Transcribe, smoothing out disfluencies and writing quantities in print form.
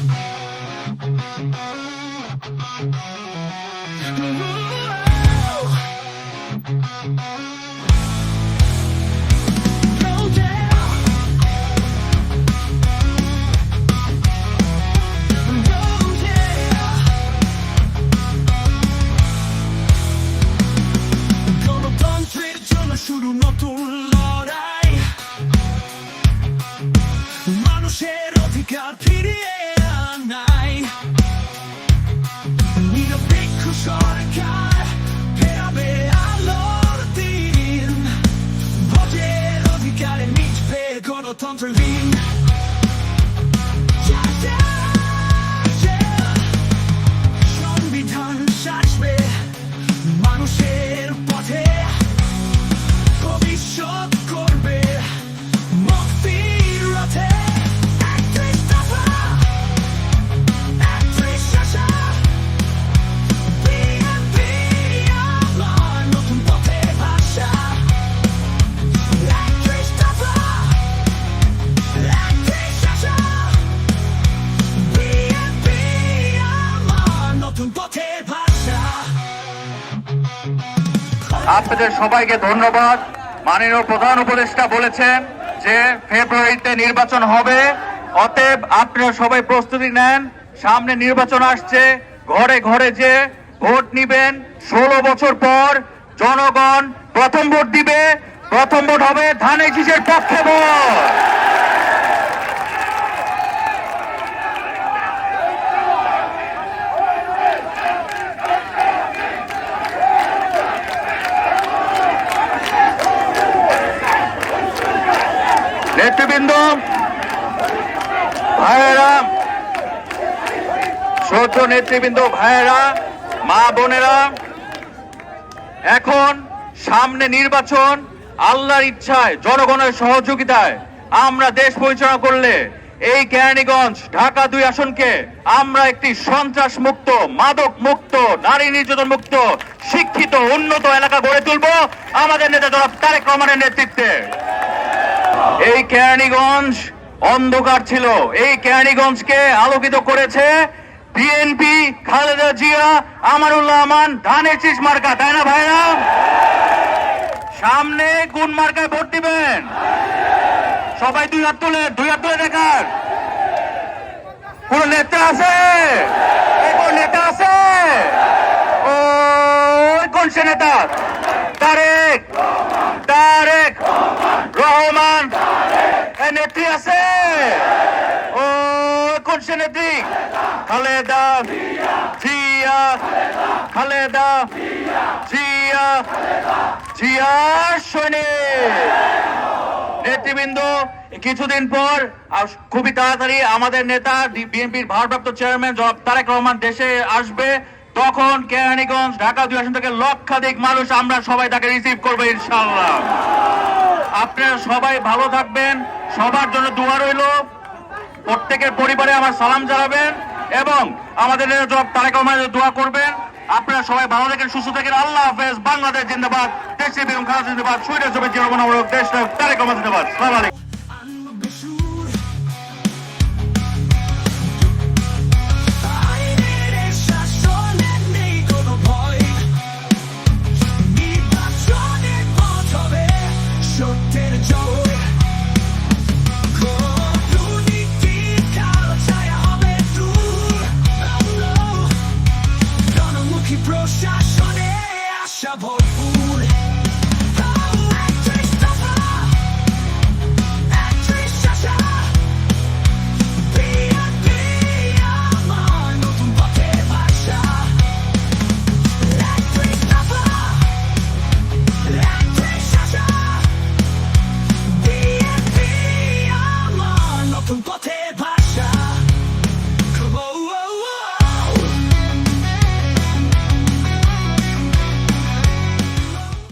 গণতন্ত্রের জন্য শুরু নতুন লড়াই, মানুষের অধিকার ফিরিয়ে আনাই, নিরপেক্ষ সরকার ফেরাবে আলোর দিন, ভোটের অধিকারে মিটবে গণতন্ত্রের ঋণ। সংবিধান শাসবে মানুষের পথে, ভবিষ্যৎ করবে মুক্তির রথে। ৩১ দফা, ৩১ আশা, বিএনপি আমার নতুন পথের ভাষা। ৩১ দফা, ৩১ আশা, বিএনপি আমার নতুন পথের ভাষা। আপনাদের সবাইকে ধন্যবাদ। মাননীয় প্রধান উপদেষ্টা বলেছেন যে ফেব্রুয়ারিতে নির্বাচন হবে, অতএব আপনারা সবাই প্রস্তুতি নেন। সামনে নির্বাচন আসছে, ঘরে ঘরে যে ভোট নিবেন। 16 বছর পর জনগণ প্রথম ভোট দিবে, প্রথম ভোট হবে ধানের শীষের পক্ষে ভোট। নেতৃবৃন্দ, ভাইয়েরা, শ্রদ্ধ নেতৃবৃন্দ, ভাইয়েরা, মা বোনেরা, এখন সামনে নির্বাচন। আল্লাহর ইচ্ছায়, জনগণের সহযোগিতায় আমরা দেশ পরিচালনা করলে এই কেরানীগঞ্জ ঢাকা 2 আসনকে আমরা একটি সন্ত্রাস মুক্ত, মাদক মুক্ত, নারী নির্যাতন মুক্ত, শিক্ষিত, উন্নত এলাকা গড়ে তুলব আমাদের নেতা জনাব তারেক রহমানের নেতৃত্বে। এই কেরানীগঞ্জ অন্ধকার ছিল, এই কেরানীগঞ্জকে আলোকিত করেছে বিএনপি, খালেদা জিয়া, আমানুল্লাহ আমান, ধানের শীষ মার্কা, তাই না ভাইরা? সামনে কোন মার্কায় ভোট দিবেন? সবাই 2 হাত তুলে, 2 হাত তুলে দেখার। কোন নেতা আছে? কোন নেতা আছে? ও কোন সে নেতা? তারেক তারেক রহমান। নেত্রী আছে? ও কোন সে নেত্রী? খালেদা জিয়া, খালেদা জিয়া, জিয়া সৈনিক। নেতৃবৃন্দ, কিছুদিন পর খুবই তাড়াতাড়ি আমাদের নেতা বিএনপির ভারপ্রাপ্ত চেয়ারম্যান জনাব তারেক রহমান দেশে আসবে। তখন কেরানীগঞ্জ ঢাকা 2 আসন থেকে লক্ষাধিক মানুষ আমরা সবাই তাকে রিসিভ করবো ইনশাআল্লাহ। আপনারা সবাই ভালো থাকবেন, সবার জন্য দোয়া রইল। প্রত্যেকের পরিবারে আমার সালাম জানাবেন এবং আমাদের নেতা জনাব তারেক রহমানের দোয়া করবেন। আপনারা সবাই ভালো থাকেন, সুস্থ থাকেন। আল্লাহ হাফেজ। বাংলাদেশ জিন্দাবাদ, দেশে বেগম খালেদা জিন্দাবাদ, শহীদ জমির জীবন দেশ তারেক রহমান জিন্দাবাদ। আসসালামু আলাইকুম।